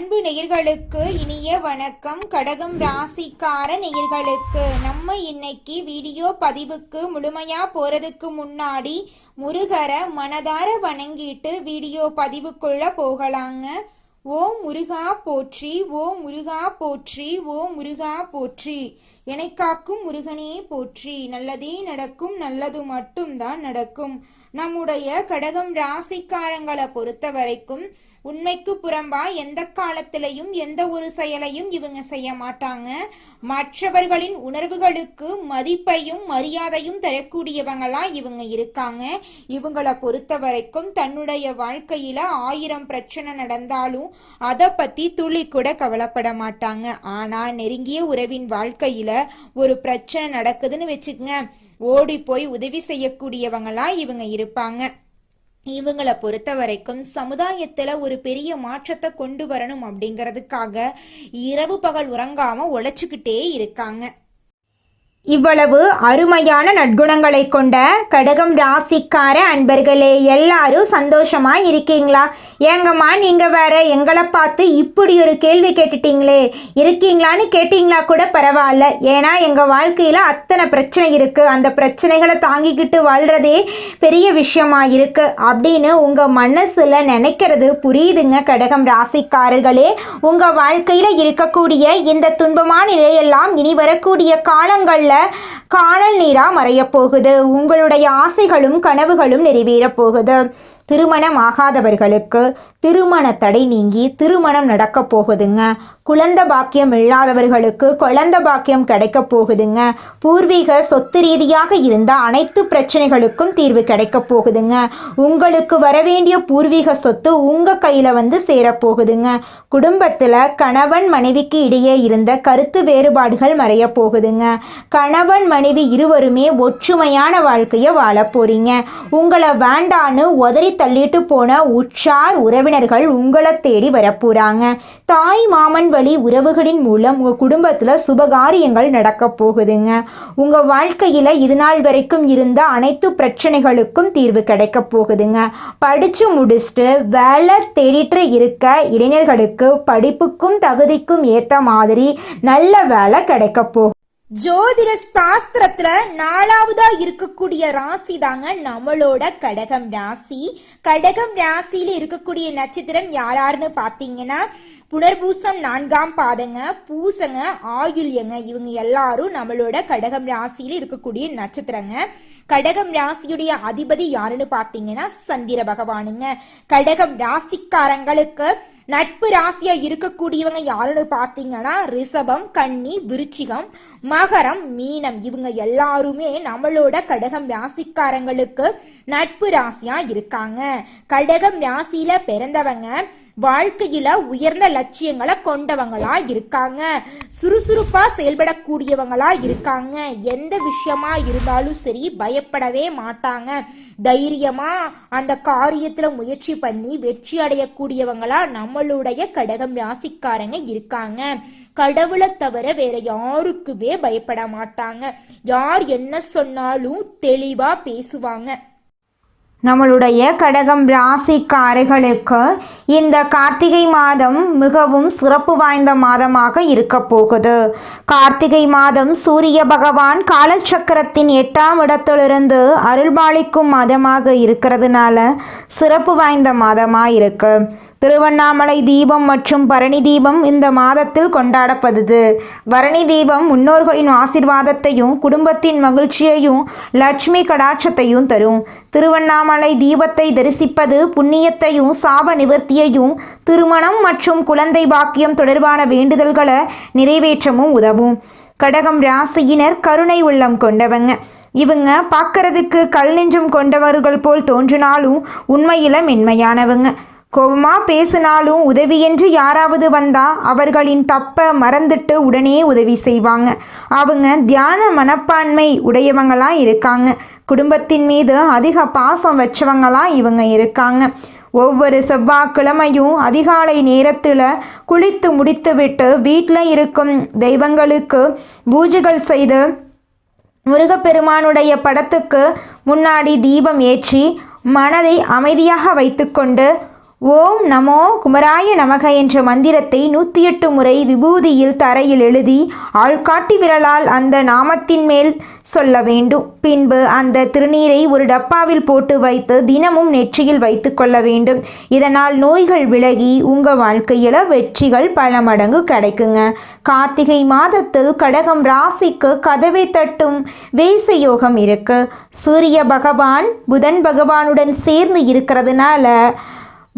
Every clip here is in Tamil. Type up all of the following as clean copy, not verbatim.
அன்பு நேயர்களுக்கு இனிய வணக்கம். கடகம் ராசிக்கார நேயர்களுக்கு நம்ம இன்னைக்கு வீடியோ பதிவுக்கு முழுமையா போறதுக்கு முன்னாடி முருகரை மனதார வணங்கிட்டு வீடியோ பதிவுக்குள்ள போகலாங்க. ஓம் முருகா போற்றி, ஓம் முருகா போற்றி, ஓம் முருகா போற்றி. என்னை காக்கும் முருகனே போற்றி. நல்லதே நடக்கும், நல்லது மட்டும்தான் நடக்கும். நம்முடைய கடகம் ராசிக்காரங்களை பொறுத்த வரைக்கும் உண்மைக்கு புறம்பா எந்த காலத்திலையும் எந்த ஒரு செயலையும் இவங்க செய்ய மாட்டாங்க. மற்றவர்களின் உணர்வுகளுக்கு மதிப்பையும் மரியாதையும் தரக்கூடியவங்களா இவங்க இருக்காங்க. இவங்களை பொறுத்த வரைக்கும் தன்னுடைய வாழ்க்கையில 1000 பிரச்சனை நடந்தாலும் அதை பத்தி துளி கூட கவலைப்பட மாட்டாங்க. ஆனா நெருங்கிய உறவின் வாழ்க்கையில ஒரு பிரச்சனை நடக்குதுன்னு வச்சுக்கங்க, ஓடி போய் உதவி செய்யக்கூடியவங்களா இவங்க இருப்பாங்க. இவங்களை பொறுத்த வரைக்கும் சமுதாயத்துல ஒரு பெரிய மாற்றத்தை கொண்டு வரணும் அப்படிங்கிறதுக்காக இரவு பகல் உறங்காம உழைச்சுக்கிட்டே இருக்காங்க. இவ்வளவு அருமையான நற்குணங்களை கொண்ட கடகம் ராசிக்கார அன்பர்களே, எல்லாரும் சந்தோஷமா இருக்கீங்களா? ஏங்கம்மா நீங்க வேற எங்களை பார்த்து இப்படி ஒரு கேள்வி கேட்டுட்டீங்களே, இருக்கீங்களான்னு கேட்டீங்களா கூட பரவாயில்ல. ஏன்னா எங்க வாழ்க்கையில அத்தனை பிரச்சனை இருக்கு, அந்த பிரச்சனைகளை தாங்கிக்கிட்டு வாழ்றதே பெரிய விஷயமா இருக்கு அப்படின்னு உங்க மனசுல நினைக்கிறது புரியுதுங்க. கடகம் ராசிக்காரர்களே, உங்க வாழ்க்கையில இருக்கக்கூடிய இந்த துன்பமான நிலையெல்லாம் இனி வரக்கூடிய காலங்கள் காணல் நீரா மறைய போகுது. உங்களுடைய ஆசைகளும் கனவுகளும் நிறைவேற போகுது. திருமணம் ஆகாதவர்களுக்கு திருமண தடை நீங்கி திருமணம் நடக்க போகுதுங்க. குழந்தை பாக்கியம் இல்லாதவர்களுக்கு குழந்தை பாக்கியம் கிடைக்க போகுதுங்க. பூர்வீக சொத்து ரீதியாக இருந்த அனைத்து பிரச்சனைகளுக்கும் தீர்வு கிடைக்க போகுதுங்க. உங்களுக்கு வரவேண்டிய பூர்வீக சொத்து உங்க கையில சேரப்போகுதுங்க. குடும்பத்துல கணவன் மனைவிக்கு இடையே இருந்த கருத்து வேறுபாடுகள் மறைய போகுதுங்க. கணவன் மனைவி இருவருமே ஒற்றுமையான வாழ்க்கையை வாழ போறீங்க. உங்களை வேண்டான்னு உதறி தள்ளிட்டு போன உற்றார் உறவினர்கள் உங்களை தேடி வரப்போறாங்க. தாய் மாமன் வழி உறவுகளின் மூலம் உங்க குடும்பத்துல சுபகாரியங்கள் நடக்க போகுதுங்க. உங்க வாழ்க்கையில இது நாள் வரைக்கும் இருந்த அனைத்து பிரச்சனைகளுக்கும் தீர்வு கிடைக்க போகுதுங்க. படிச்சு முடிச்சுட்டு வேலை தேடிட்டு இருக்க இளைஞர்களுக்கு படிப்புக்கும் தகுதிக்கும் ஏத்த மாதிரி நல்ல வேலை கிடைக்க போகும். ஜோதிட சாஸ்திரத்துல 4வதா இருக்கக்கூடிய ராசி தாங்க நம்மளோட கடகம் ராசி. கடகம் ராசியில இருக்கக்கூடிய நட்சத்திரம் யாராருன்னு பாத்தீங்கன்னா புனர்பூசம் 4ஆம் பாதங்க, பூசங்க, ஆயுள்யங்க. இவங்க எல்லாரும் நம்மளோட கடகம் ராசியில இருக்கக்கூடிய நட்சத்திரங்க. கடகம் ராசியுடைய அதிபதி யாருன்னு பாத்தீங்கன்னா சந்திர பகவானுங்க. கடகம் ராசிக்காரங்களுக்கு நட்பு ராசியா இருக்கக்கூடியவங்க யாருன்னு பாத்தீங்கன்னா ரிஷபம், கன்னி, விருச்சிகம், மகரம், மீனம். இவங்க எல்லாருமே நம்மளோட கடகம் ராசிக்காரங்களுக்கு நட்பு ராசியா இருக்காங்க. கடகம் ராசியில பிறந்தவங்க வாழ்க்கையில உயர்ந்த லட்சியங்களை கொண்டவங்களா இருக்காங்க. சுறுசுறுப்பா செயல்படக்கூடியவங்களா இருக்காங்க. எந்த விஷயமா இருந்தாலும் சரி பயப்படவே மாட்டாங்க. தைரியமா அந்த காரியத்துல முயற்சி பண்ணி வெற்றி அடையக்கூடியவங்களா நம்மளுடைய கடகம் ராசிக்காரங்க இருக்காங்க. கடவுளை தவிர வேற யாருக்குமே பயப்பட மாட்டாங்க. யார் என்ன சொன்னாலும் தெளிவா பேசுவாங்க. நம்மளுடைய கடகம் ராசிக்காரர்களுக்கு இந்த கார்த்திகை மாதம் மிகவும் சிறப்பு வாய்ந்த மாதமாக இருக்க போகுது. கார்த்திகை மாதம் சூரிய பகவான் காலச்சக்கரத்தின் 8ஆம் இடத்திலிருந்து அருள்பாலிக்கும் மாதமாக இருக்கிறதுனால சிறப்பு வாய்ந்த மாதமாக இருக்கு. திருவண்ணாமலை தீபம் மற்றும் பரணி தீபம் இந்த மாதத்தில் கொண்டாடப்படுது. பரணி தீபம் முன்னோர்களின் ஆசீர்வாதத்தையும் குடும்பத்தின் மகிழ்ச்சியையும் லட்சுமி கடாட்சத்தையும் தரும். திருவண்ணாமலை தீபத்தை தரிசிப்பது புண்ணியத்தையும் சாப நிவர்த்தியையும் திருமணம் மற்றும் குழந்தை பாக்கியம் தொடர்பான வேண்டுதல்களை நிறைவேற்றவும் உதவும். கடகம் ராசியினர் கருணை உள்ளம் கொண்டவங்க. இவங்க பார்க்கறதுக்கு கல் நெஞ்சம் கொண்டவர்கள் போல் தோன்றினாலும் உண்மையில மென்மையானவங்க. கோபமா பேசினாலும் உதவியென்று யாராவது வந்தா அவர்களின் தப்ப மறந்துட்டு உடனே உதவி செய்வாங்க. அவங்க தியான மனப்பான்மை உடையவங்களா இருக்காங்க. குடும்பத்தின் மீது அதிக பாசம் வச்சவங்களா இவங்க இருக்காங்க. ஒவ்வொரு செவ்வாய்க்கிழமையும் அதிகாலை நேரத்தில் குளித்து முடித்துவிட்டு வீட்டில் இருக்கும் தெய்வங்களுக்கு பூஜைகள் செய்து முருகப்பெருமானுடைய படத்துக்கு முன்னாடி தீபம் ஏற்றி மனதை அமைதியாக வைத்துக்கொண்டு ஓம் நமோ குமராய நமக என்ற மந்திரத்தை 108 முறை விபூதியில் தரையில் எழுதி ஆள்காட்டி விரலால் அந்த நாமத்தின் மேல் சொல்ல வேண்டும். பின்பு அந்த திருநீரை ஒரு டப்பாவில் போட்டு வைத்து தினமும் நெற்றியில் வைத்து கொள்ள வேண்டும். இதனால் நோய்கள் விலகி உங்கள் வாழ்க்கையில் வெற்றிகள் பல மடங்கு கிடைக்குங்க. கார்த்திகை மாதத்தில் கடகம் ராசிக்கு கதவை தட்டும் வேச யோகம் இருக்கு. சூரிய பகவான் புதன் பகவானுடன் சேர்ந்து இருக்கிறதுனால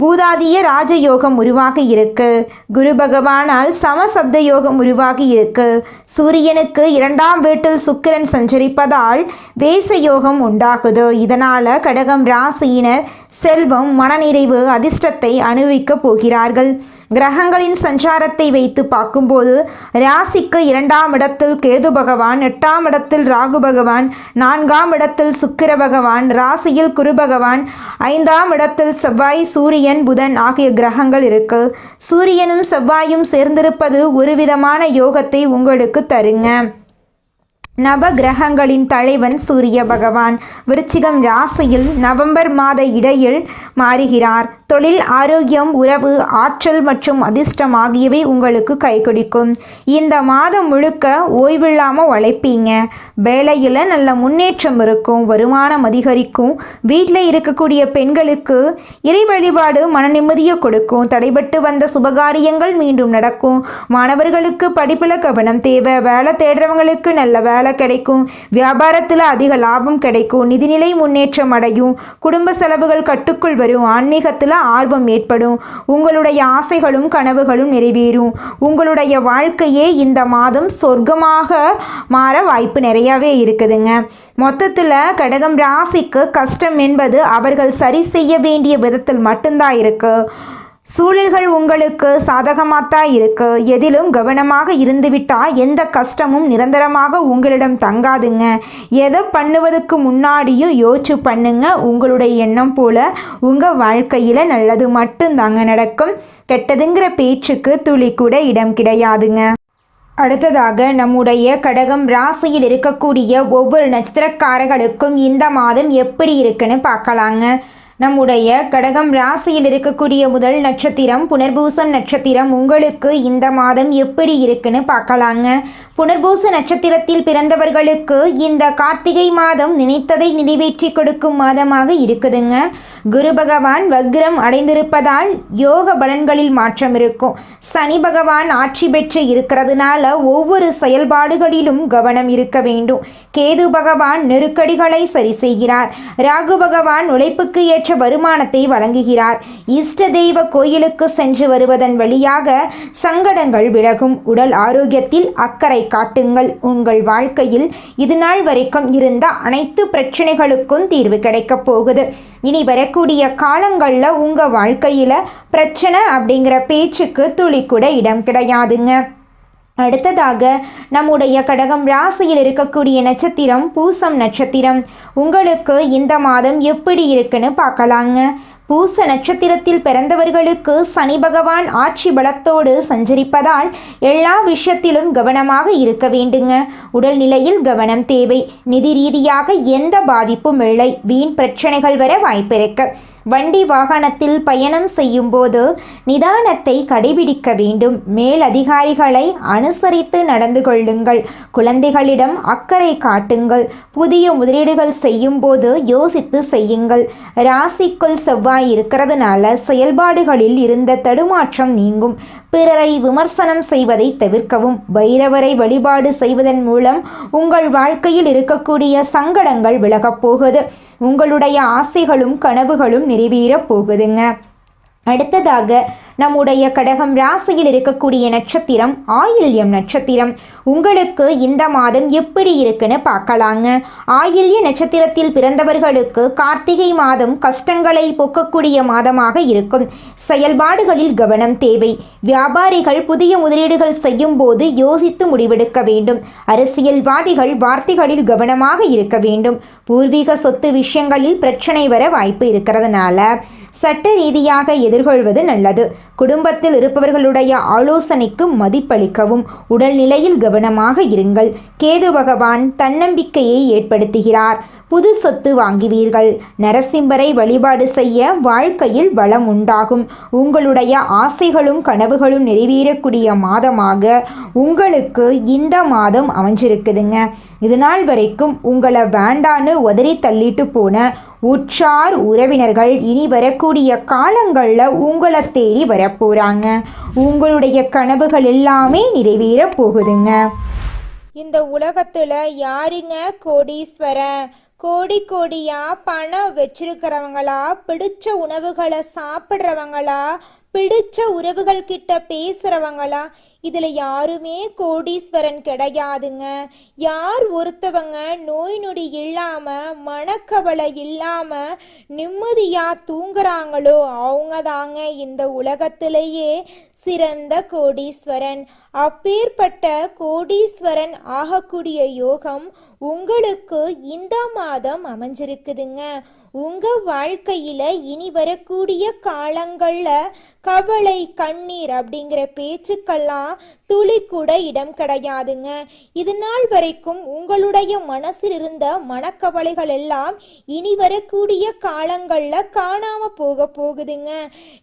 பூதாதிய ராஜயோகம் உருவாகி இருக்கு. குரு பகவானால் சமசப்த யோகம் உருவாகி இருக்கு. சூரியனுக்கு 2ஆம் வீட்டில் சுக்கிரன் சஞ்சரிப்பதால் வேச யோகம் உண்டாகுது. இதனால கடகம் ராசியினர் செல்வம், மனநிறைவு, அதிர்ஷ்டத்தை அனுபவிக்கப் போகிறார்கள். கிரகங்களின் சஞ்சாரத்தை வைத்து பார்க்கும்போது ராசிக்கு 2ஆம் இடத்தில் கேது பகவான், 8ஆம் இடத்தில் ராகு பகவான், 4ஆம் இடத்தில் சுக்கிர பகவான், ராசியில் குரு பகவான், 5ஆம் இடத்தில் செவ்வாய், சூரியன், புதன் ஆகிய கிரகங்கள் இருக்கு. சூரியனும் செவ்வாயும் சேர்ந்திருப்பது ஒரு விதமான யோகத்தை உங்களுக்கு தருங்க. நவ கிரகங்களின் தலைவன் சூரிய பகவான் விருச்சிகம் ராசியில் நவம்பர் மாத இடையில் மாறுகிறார். தொழில், ஆரோக்கியம், உறவு, ஆற்றல் மற்றும் அதிர்ஷ்டம் ஆகியவை உங்களுக்கு கை கொடுக்கும். இந்த மாதம் முழுக்க ஓய்வில்லாமல் உழைப்பீங்க. வேலையில் நல்ல முன்னேற்றம் இருக்கும். வருமானம் அதிகரிக்கும். வீட்டில் இருக்கக்கூடிய பெண்களுக்கு இறை வழிபாடு மன நிம்மதியை கொடுக்கும். தடைபட்டு வந்த சுபகாரியங்கள் மீண்டும் நடக்கும். மாணவர்களுக்கு படிப்பில் கவனம் தேவை. வேலை தேடுறவங்களுக்கு நல்ல வேலை கிடைக்கும். வியாபாரத்தில் அதிக லாபம் கிடைக்கும். நிதிநிலை முன்னேற்றம் அடையும். குடும்ப செலவுகள் கட்டுக்குள் வரும். ஆன்மீகத்தில் ஆர்வம் ஏற்படும். உங்களுடைய ஆசைகளும் கனவுகளும் நிறைவேறும். உங்களுடைய வாழ்க்கையே இந்த மாதம் சொர்க்கமாக மாற வாய்ப்பு நிறையவே இருக்குதுங்க. மொத்தத்தில் கடகம் ராசிக்கு கஷ்டம் என்பது அவர்கள் சரி செய்ய வேண்டிய விதத்தில் மட்டும்தான் இருக்கு. சூழல்கள் உங்களுக்கு சாதகமாகத்தான் இருக்கு. எதிலும் கவனமாக இருந்துவிட்டால் எந்த கஷ்டமும் நிரந்தரமாக உங்களிடம் தங்காதுங்க. எதை பண்ணுவதற்கு முன்னாடியும் யோசிச்சு பண்ணுங்க. உங்களுடைய எண்ணம் போல உங்கள் வாழ்க்கையில் நல்லது மட்டும்தாங்க நடக்கும். கெட்டதுங்கிற பேச்சுக்கு துளி கூட இடம் கிடையாதுங்க. அடுத்ததாக நம்முடைய கடகம் ராசியில் இருக்கக்கூடிய ஒவ்வொரு நட்சத்திரக்காரர்களுக்கும் இந்த மாதம் எப்படி இருக்குன்னு பார்க்கலாங்க. நம்முடைய கடகம் ராசியில் இருக்கக்கூடிய முதல் நட்சத்திரம் புனர்பூசம் நட்சத்திரம். உங்களுக்கு இந்த மாதம் எப்படி இருக்குன்னு பார்க்கலாங்க. புனர்பூச நட்சத்திரத்தில் பிறந்தவர்களுக்கு இந்த கார்த்திகை மாதம் நினைத்ததை நிறைவேற்றி கொடுக்கும் மாதமாக இருக்குதுங்க. குரு பகவான் வக்ரம் அடைந்திருப்பதால் யோக பலன்களில் மாற்றம் இருக்கும். சனி பகவான் ஆட்சி பெற்று இருக்கிறதுனால ஒவ்வொரு செயல்பாடுகளிலும் கவனம் இருக்க வேண்டும். கேது பகவான் நெருக்கடிகளை சரி செய்கிறார். ராகு பகவான் உழைப்புக்கு ஏற்ற வருமானத்தை வழங்குகிறார். இஷ்ட தெய்வ கோயிலுக்கு சென்று வருவதன் வழியாக சங்கடங்கள் விலகும். உடல் ஆரோக்கியத்தில் அக்கறை காட்டுங்கள். உங்கள் வாழ்க்கையில் இதுநாள் வரைக்கும் இருந்த அனைத்து பிரச்சனைகளுக்கும் தீர்வு கிடைக்கப் போகுது. இனி வரக்கூடிய காலங்களில் உங்கள் வாழ்க்கையில் பிரச்சனை அப்படிங்கிற பேச்சுக்கு துளி கூட இடம் கிடையாதுங்க. அடுத்ததாக நம்முடைய கடகம் ராசியில் இருக்கக்கூடிய நட்சத்திரம் பூசம் நட்சத்திரம். உங்களுக்கு இந்த மாதம் எப்படி இருக்குன்னு பார்க்கலாங்க. பூச நட்சத்திரத்தில் பிறந்தவர்களுக்கு சனி பகவான் ஆட்சி பலத்தோடு சஞ்சரிப்பதால் எல்லா விஷயத்திலும் கவனமாக இருக்க வேண்டுங்க. உடல்நிலையில் கவனம் தேவை. நிதி ரீதியாக எந்த பாதிப்பும் இல்லை. வீண் பிரச்சனைகள் வர வாய்ப்பிருக்கு. வண்டி வாகனத்தில் பயணம் செய்யும் போது நிதானத்தை கடைபிடிக்க வேண்டும். மேல் அதிகாரிகளை அனுசரித்து நடந்து கொள்ளுங்கள். குழந்தைகளிடம் அக்கறை காட்டுங்கள். புதிய முதலீடுகள் செய்யும் போது யோசித்து செய்யுங்கள். ராசிக்குள் செவ்வாய் இருக்கிறதுனால செயல்பாடுகளில் இருந்த தடுமாற்றம் நீங்கும். பிறரை விமர்சனம் செய்வதை தவிர்க்கவும். பைரவரை வழிபாடு செய்வதன் மூலம் உங்கள் வாழ்க்கையில் இருக்கக்கூடிய சங்கடங்கள் விலகப் போகுது. உங்களுடைய ஆசைகளும் கனவுகளும் நிறைவேறப் போகுதுங்க. அடுத்ததாக நம்முடைய கடகம் ராசியில் இருக்கக்கூடிய நட்சத்திரம் ஆயில்யம் நட்சத்திரம். உங்களுக்கு இந்த மாதம் எப்படி இருக்குன்னு பார்க்கலாங்க. ஆயில்ய நட்சத்திரத்தில் பிறந்தவர்களுக்கு கார்த்திகை மாதம் கஷ்டங்களை போக்கக்கூடிய மாதமாக இருக்கும். செயல்பாடுகளில் கவனம் தேவை. வியாபாரிகள் புதிய முதலீடுகள் செய்யும் போது யோசித்து முடிவெடுக்க வேண்டும். அரசியல்வாதிகள் வார்த்தைகளில் கவனமாக இருக்க வேண்டும். பூர்வீக சொத்து விஷயங்களில் பிரச்சனை வர வாய்ப்பு இருக்கிறதுனால சட்ட ரீதியாக எதிர்கொள்வது நல்லது. குடும்பத்தில் இருப்பவர்களுடைய ஆலோசனைக்கு மதிப்பளிக்கவும். உடல்நிலையில் கவனமாக இருங்கள். கேது பகவான் தன்னம்பிக்கையை ஏற்படுத்துகிறார். புது சொத்து வாங்குவீர்கள். நரசிம்மரை வழிபாடு செய்ய வாழ்க்கையில் வளம் உண்டாகும். உங்களுடைய ஆசைகளும் கனவுகளும் நிறைவேறக்கூடிய மாதமாக உங்களுக்கு இந்த மாதம் அமைஞ்சிருக்குதுங்க. இதனால் வரைக்கும் உங்களை வேண்டான்னு உதறி தள்ளிட்டு போன உற்றார் உறவினர்கள் இனி வரக்கூடிய காலங்களில் உங்களை தேடி வரப்போகிறாங்க. உங்களுடைய கனவுகள் எல்லாமே நிறைவேற போகுதுங்க. இந்த உலகத்தில் யாருங்க கோடீஸ்வரன்? கோடி கோடியா பணம் வச்சிருக்கிறவங்களா, பிடிச்ச உணவுகளை சாப்பிட்றவங்களா, பிடிச்ச உறவுகள் கிட்ட பேசுறவங்களா? இதுல யாருமே கோடீஸ்வரன் கிடையாதுங்க. யார் ஒருத்தவங்க நோய் நொடி இல்லாம மனக்கவலை இல்லாம நிம்மதியா தூங்குறாங்களோ அவங்க தாங்க இந்த உலகத்திலேயே சிறந்த கோடீஸ்வரன். அப்பேற்பட்ட கோடீஸ்வரன் ஆகக்கூடிய யோகம் உங்களுக்கு இந்த மாதம் அமைஞ்சிருக்குதுங்க. உங்க வாழ்க்கையில இனி வரக்கூடிய காலங்கள்ல கவலை கண்ணீர் அப்படிங்கிற பேச்சுக்கெல்லாம் துளி கூட இடம் கிடையாதுங்க. இது நாள் வரைக்கும் உங்களுடைய மனசில் இருந்த மனக்கவலைகள் எல்லாம் இனி வரக்கூடிய காலங்கள்ல காணாம போகுதுங்க.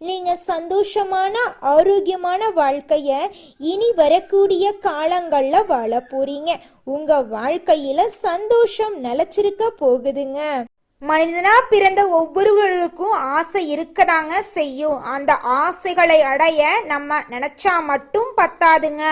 நீங்க சந்தோஷமான ஆரோக்கியமான வாழ்க்கைய இனி வரக்கூடிய காலங்கள்ல வாழ போறீங்க. உங்க வாழ்க்கையில சந்தோஷம் நிலைச்சிருக்க போகுதுங்க. மனிதனா பிறந்த ஒவ்வொருவருக்கும் ஆசை இருக்கதாங்க செய்யும். அந்த ஆசைகளை அடைய நம்ம நினைச்சா மட்டும் பத்தாதுங்க.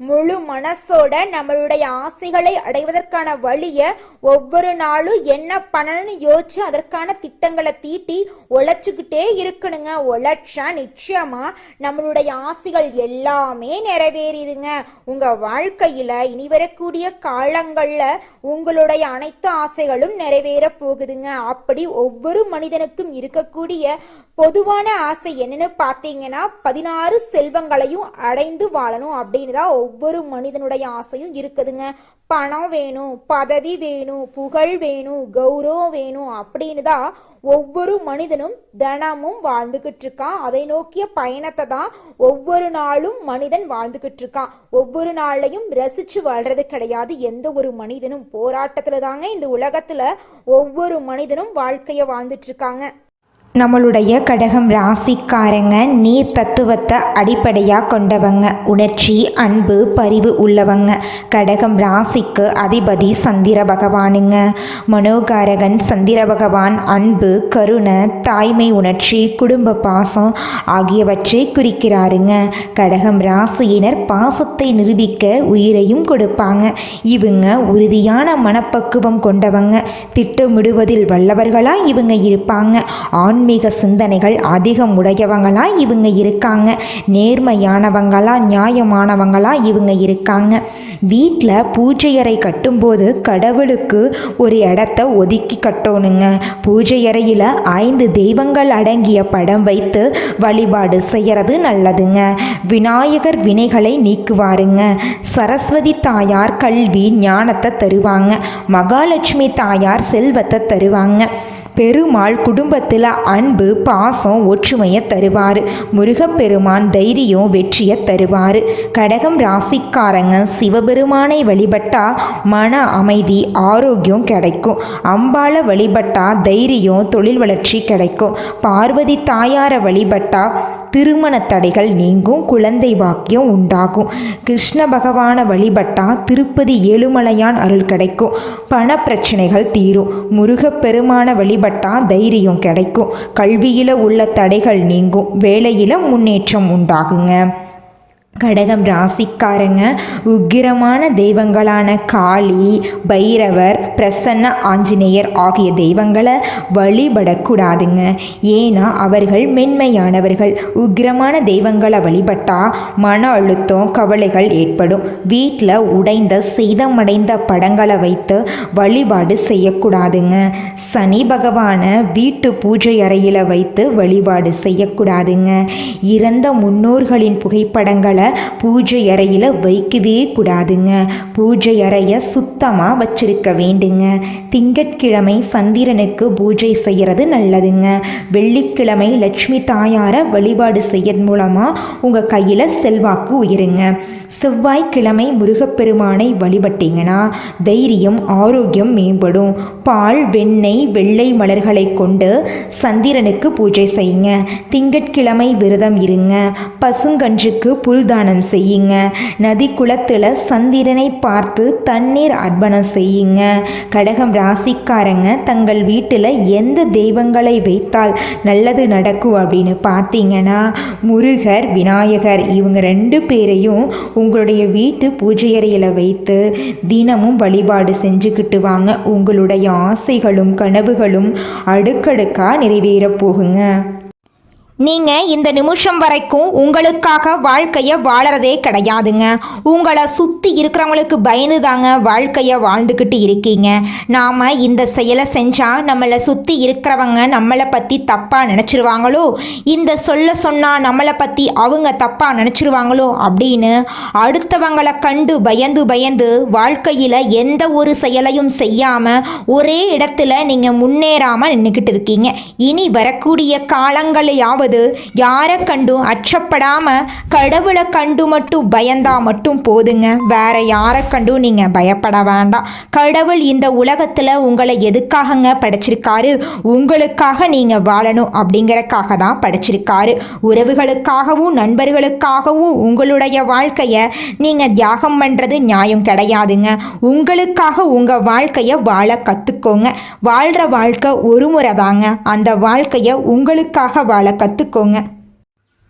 முழு மனசோட நம்மளுடைய ஆசைகளை அடைவதற்கான வழியை ஒவ்வொரு நாளும் என்ன பண்ணணும்னு யோசிச்சு அதற்கான திட்டங்களை தீட்டி உழைச்சிக்கிட்டே இருக்கணுங்க. உழைச்சா நிச்சயமா நம்மளுடைய ஆசைகள் எல்லாமே நிறைவேறிடுங்க. உங்க வாழ்க்கையில இனி வரக்கூடிய காலங்கள்ல உங்களுடைய அனைத்து ஆசைகளும் நிறைவேற போகுதுங்க. அப்படி ஒவ்வொரு மனிதனுக்கும் இருக்கக்கூடிய பொதுவான ஆசை என்னன்னு பார்த்தீங்கன்னா 16 செல்வங்களையும் அடைந்து வாழணும் அப்படின்னு தான் ஒவ்வொரு மனிதனுடைய ஆசையும் இருக்குதுங்க. பணம் வேணும், பதவி வேணும், புகழ் வேணும், கௌரவம் வேணும் அப்படின்னு தான் ஒவ்வொரு மனிதனும் தினமும் வாழ்ந்துகிட்டு இருக்கான். அதை நோக்கிய பயணத்தை தான் ஒவ்வொரு நாளும் மனிதன் வாழ்ந்துகிட்டு இருக்கான். ஒவ்வொரு நாளையும் ரசிச்சு வாழ்றது கிடையாது. எந்த ஒரு மனிதனும் போராட்டத்துல தாங்க இந்த உலகத்துல ஒவ்வொரு மனிதனும் வாழ்க்கைய வாழ்ந்துட்டு இருக்காங்க. நம்மளுடைய கடகம் ராசிக்காரங்க நீர் தத்துவத்தை அடிப்படையாக கொண்டவங்க. உணர்ச்சி, அன்பு, பரிவு உள்ளவங்க. கடகம் ராசிக்கு அதிபதி சந்திர பகவானுங்க. மனோகாரகன் சந்திர பகவான் அன்பு, கருணை, தாய்மை உணர்ச்சி, குடும்ப பாசம் ஆகியவற்றை குறிக்கிறாருங்க. கடகம் ராசியினர் பாசத்தை நிரூபிக்க உயிரையும் கொடுப்பாங்க. இவங்க உறுதியான மனப்பக்குவம் கொண்டவங்க. திட்டமிடுவதில் வல்லவர்களாக இவங்க இருப்பாங்க. ஆன்மீக சிந்தனைகள் அதிகம் உடையவங்களா இவங்க இருக்காங்க. நேர்மையானவங்களா, நியாயமானவங்களா இவங்க இருக்காங்க. வீட்டில் பூஜை அறை கட்டும்போது கடவுளுக்கு ஒரு இடத்த ஒதுக்கி கட்டணுங்க. பூஜை அறையில் 5 தெய்வங்கள் அடங்கிய படம் வைத்து வழிபாடு செய்கிறது நல்லதுங்க. விநாயகர் வினைகளை நீக்குவாருங்க. சரஸ்வதி தாயார் கல்வி ஞானத்தை தருவாங்க. மகாலட்சுமி தாயார் செல்வத்தை தருவாங்க. பெருமாள் குடும்பத்தில் அன்பு, பாசம், ஒற்றுமையை தருவார். முருகப்பெருமான் தைரியம், வெற்றியை தருவார். கடகம் ராசிக்காரங்க சிவபெருமானை வழிபட்டா மன அமைதி, ஆரோக்கியம் கிடைக்கும். அம்பாளை வழிபட்டா தைரியம், தொழில் வளர்ச்சி கிடைக்கும். பார்வதி தாயாரை வழிபட்டா திருமண தடைகள் நீங்கும், குழந்தை பாக்கியம் உண்டாகும். கிருஷ்ண பகவானை வழிபட்டா திருப்பதி ஏழுமலையான் அருள் கிடைக்கும், பண பிரச்சனைகள் தீரும். முருகப்பெருமான வழிபட்டா தைரியம் கிடைக்கும். கல்வியில் உள்ள தடைகள் நீங்கும், வேலையில் முன்னேற்றம் உண்டாகுங்க. கடகம் ராசிக்காரங்க உக்கிரமான தெய்வங்களான காளி, பைரவர், பிரசன்ன ஆஞ்சநேயர் ஆகிய தெய்வங்களை வழிபடக்கூடாதுங்க. ஏன்னா அவர்கள் மென்மையானவர்கள். உக்கிரமான தெய்வங்களை வழிபட்டால் மன அழுத்தம், கவலைகள் ஏற்படும். வீட்டில் உடைந்த சேதமடைந்த படங்களை வைத்து வழிபாடு செய்யக்கூடாதுங்க. சனி பகவானை வீட்டு பூஜை அறையில் வைத்து வழிபாடு செய்யக்கூடாதுங்க. இறந்த முன்னோர்களின் புகைப்படங்களை பூஜை அறையில் வைக்கவே கூடாதுங்க. பூஜை அறையை சுத்தமாக வச்சிருக்க வேண்டுங்க. திங்கட்கிழமை சந்திரனுக்கு பூஜை செய்கிறது நல்லதுங்க. வெள்ளிக்கிழமை லட்சுமி தாயாரை வழிபாடு செய்யறது மூலமாக உங்கள் கையில் செல்வாக்கு உயருங்க. செவ்வாய்க்கிழமை முருகப்பெருமானை வழிபட்டீங்கன்னா தைரியம் ஆரோக்கியம் மேம்படும். பால் வெண்ணெய் வெள்ளை மலர்களை கொண்டு சந்திரனுக்கு பூஜை செய்யுங்க. திங்கட்கிழமை விரதம் இருங்க. பசுங்கன்றுக்கு புல்தானம் செய்யுங்க. நதி குளத்தில் சந்திரனை பார்த்து தண்ணீர் அர்ப்பணம் செய்யுங்க. கடகம் ராசிக்காரங்க தங்கள் வீட்டில் எந்த தெய்வங்களை வைத்தால் நல்லது நடக்கும் அப்படின்னு பார்த்தீங்கன்னா முருகர் விநாயகர் இவங்க 2 பேரையும் உங்களுடைய வீட்டு பூஜை அறையில் வைத்து தினமும் வழிபாடு செஞ்சுக்கிட்டு வாங்க. உங்களுடைய ஆசைகளும் கனவுகளும் அடுக்கடுக்காக நிறைவேறப் போகுங்க. நீங்கள் இந்த நிமிஷம் வரைக்கும் உங்களுக்காக வாழ்க்கையை வாழறதே கிடையாதுங்க. உங்களை சுற்றி இருக்கிறவங்களுக்கு பயந்து தாங்க வாழ்க்கையை வாழ்ந்துக்கிட்டு இருக்கீங்க. நாம் இந்த செயலை செஞ்சால் நம்மளை சுற்றி இருக்கிறவங்க நம்மளை பற்றி தப்பாக நினச்சிருவாங்களோ, இந்த சொன்னால் நம்மளை பற்றி அவங்க தப்பாக நினச்சிருவாங்களோ அப்படின்னு அடுத்தவங்களை கண்டு பயந்து வாழ்க்கையில் எந்த ஒரு செயலையும் செய்யாமல் ஒரே இடத்துல நீங்கள் முன்னேறாமல் நின்றுக்கிட்டு இருக்கீங்க. இனி வரக்கூடிய காலங்களையாவது யாரை கண்டும் அச்சப்படாம கடவுளை கண்டு மட்டும் பயந்தா மட்டும் போதுங்க. வேற யாரை கண்டும் நீங்க பயப்பட வேண்டாம். கடவுள் இந்த உலகத்துல உங்களை எதுக்காகங்க படைச்சிருக்காரு? உங்களுக்காக நீங்க வாழணும் அப்படிங்கறக்காக தான் படைச்சிருக்காரு. உறவுகளுக்காகவும் நண்பர்களுக்காகவும் உங்களுடைய வாழ்க்கைய நீங்க தியாகம் பண்றது நியாயம் கிடையாதுங்க. உங்களுக்காக உங்க வாழ்க்கைய வாழ கத்துக்கோங்க. வாழ்ற வாழ்க்கை ஒரு முறை தாங்க. அந்த வாழ்க்கைய உங்களுக்காக வாழ கத்துக்கோங்க.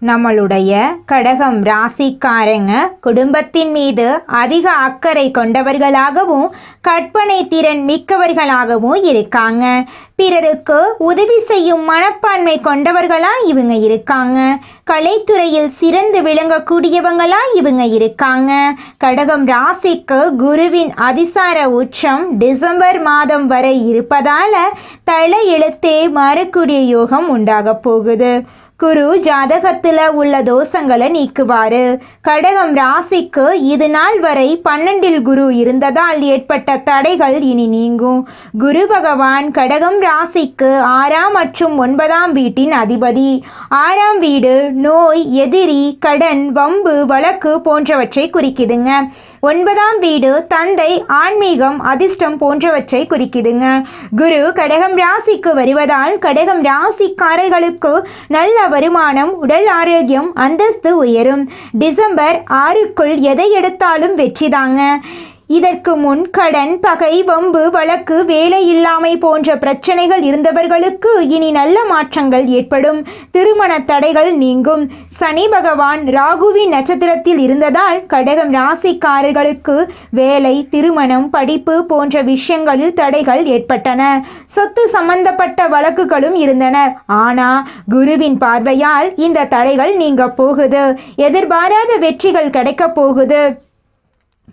நம்மளுடைய கடகம் ராசிக்காரங்க குடும்பத்தின் மீது அதிக அக்கறை கொண்டவர்களாகவும் கற்பனை திறன் மிக்கவர்களாகவும் இருக்காங்க. பிறருக்கு உதவி செய்யும் மனப்பான்மை கொண்டவர்களா இவங்க இருக்காங்க. கலைத்துறையில் சிறந்து விளங்கக்கூடியவங்களா இவங்க இருக்காங்க. கடகம் ராசிக்கு குருவின் அதிசார உச்சம் டிசம்பர் மாதம் வரை இருப்பதால தலையெழுத்தே மாறக்கூடிய யோகம் உண்டாக போகுது. குரு ஜாதகத்தில் உள்ள தோஷங்களை நீக்குவாரு. கடகம் ராசிக்கு இது நாள் வரை 12 குரு இருந்ததால் ஏற்பட்ட தடைகள் இனி நீங்கும். குரு பகவான் கடகம் ராசிக்கு 6ஆம் மற்றும் 9ஆம் வீட்டின் அதிபதி. 6ஆம் வீடு நோய், எதிரி, கடன், வம்பு, வழக்கு போன்றவற்றை குறிக்குதுங்க. 9ஆம் வீடு தந்தை, ஆன்மீகம், அதிர்ஷ்டம் போன்றவற்றை குறிக்குதுங்க. குரு கடகம் ராசிக்கு வருவதால் கடகம் ராசிக்காரர்களுக்கு நல்ல வருமானம், உடல் ஆரோக்கியம், அந்தஸ்து உயரும். டிசம்பர் 6க்குள் எதை எடுத்தாலும் வெற்றிதாங்க. இதற்கு முன் கடன், பகை, வம்பு, வழக்கு, வேலை இல்லாமை போன்ற பிரச்சனைகள் இருந்தவர்களுக்கு இனி நல்ல மாற்றங்கள் ஏற்படும். திருமண தடைகள் நீங்கும். சனி பகவான் ராகுவின் நட்சத்திரத்தில் இருந்ததால் கடகம் ராசிக்காரர்களுக்கு வேலை, திருமணம், படிப்பு போன்ற விஷயங்களில் தடைகள் ஏற்பட்டன. சொத்து சம்பந்தப்பட்ட வழக்குகளும் இருந்தன. ஆனா குருவின் பார்வையால் இந்த தடைகள் நீங்க போகுது. எதிர்பாராத வெற்றிகள் கிடைக்க போகுது.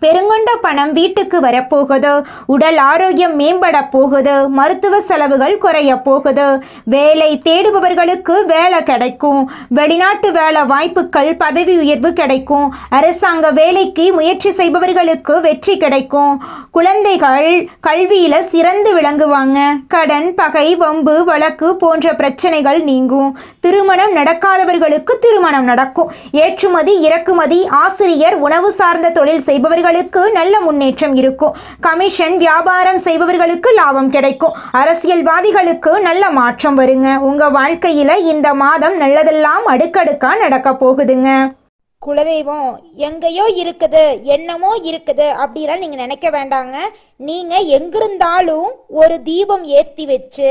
பெருங்கொண்ட பணம் வீட்டுக்கு வரப்போகுது. உடல் ஆரோக்கியம் மேம்பட போகுது. மருத்துவ செலவுகள் குறைய போகுது. வேலை தேடுபவர்களுக்கு வேலை கிடைக்கும். வெளிநாட்டு வேலை வாய்ப்புகள், பதவி உயர்வு கிடைக்கும். அரசாங்க வேலைக்கு முயற்சி செய்பவர்களுக்கு வெற்றி கிடைக்கும். குழந்தைகள் கல்வியில சிறந்து விளங்குவாங்க. கடன், பகை, வம்பு, வழக்கு போன்ற பிரச்சனைகள் நீங்கும். திருமணம் நடக்காதவர்களுக்கு திருமணம் நடக்கும். ஏற்றுமதி, இறக்குமதி, ஆசிரியர், உணவு சார்ந்த தொழில் செய்பவர்கள் நல்ல முன்னேற்றம் இருக்கும். கமிஷன் வியாபாரம் செய்பவர்களுக்கு லாபம் கிடைக்கும். அரசியல்வாதிகளுக்கு நல்ல மாற்றம் வருங்க. உங்க வாழ்க்கையில இந்த மாதம் நல்லதெல்லாம் அடுக்கடுக்கா நடக்க போகுதுங்க. குலதெய்வம் எங்கேயோ இருக்குது, என்னமோ இருக்குது அப்படிலாம் நீங்கள் நினைக்க வேண்டாங்க. நீங்கள் எங்கிருந்தாலும் ஒரு தீபம் ஏற்றி வச்சு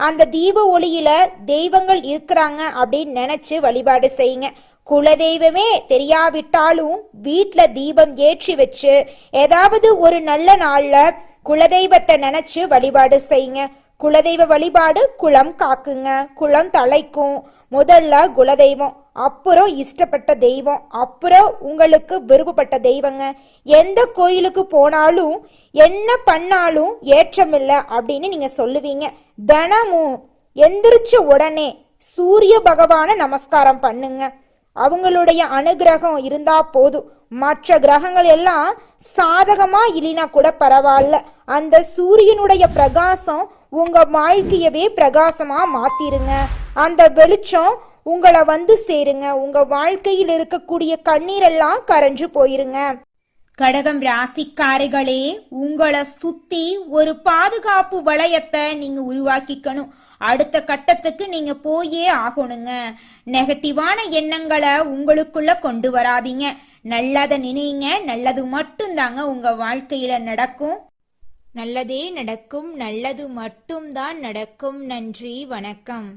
அந்த தீப ஒளியில் தெய்வங்கள் இருக்கிறாங்க அப்படின்னு நினச்சி வழிபாடு செய்யுங்க. குலதெய்வமே தெரியாவிட்டாலும் வீட்டில் தீபம் ஏற்றி வச்சு ஏதாவது ஒரு நல்ல நாளில் குலதெய்வத்தை நினச்சி வழிபாடு செய்யுங்க. குலதெய்வ வழிபாடு குலம் காக்குங்க, குலம் தலைக்கும். முதல்ல குலதெய்வம், அப்புறம் இஷ்டப்பட்ட தெய்வம், அப்புறம் உங்களுக்கு விருப்பப்பட்ட தெய்வங்க. எந்த கோயிலுக்கு போனாலும் என்ன பண்ணாலும் ஏற்றமில்லை அப்படின்னு நீங்கள் சொல்லுவீங்க. தினமும் எந்திரிச்ச உடனே சூரிய பகவானை நமஸ்காரம் பண்ணுங்க. அவங்களுடைய அனுகிரகம் இருந்தா போதும். மற்ற கிரகங்கள் எல்லாம் சாதகமா இல்லைனா கூட பரவாயில்ல, அந்த சூரியனுடைய பிரகாசம் உங்க வாழ்க்கையவே பிரகாசமா மாத்திருங்க. அந்த வெளிச்சம் உங்களை வந்து சேருங்க. உங்க வாழ்க்கையில் இருக்கக்கூடிய கண்ணீரெல்லாம் கரைஞ்சு போயிருங்க. கடகம் ராசிக்காரர்களே, உங்களை சுத்தி ஒரு பாதுகாப்பு வளையத்தை நீங்க உருவாக்கிக்கணும். அடுத்த கட்டத்துக்கு நீங்க போயே ஆகணுங்க. நெகட்டிவான எண்ணங்களை உங்களுக்குள்ள கொண்டு வராதீங்க. நல்லதை நினைங்க. நல்லது மட்டும்தாங்க உங்க வாழ்க்கையில நடக்கும். நல்லதே நடக்கும். நல்லது மட்டும்தான் நடக்கும். நன்றி, வணக்கம்.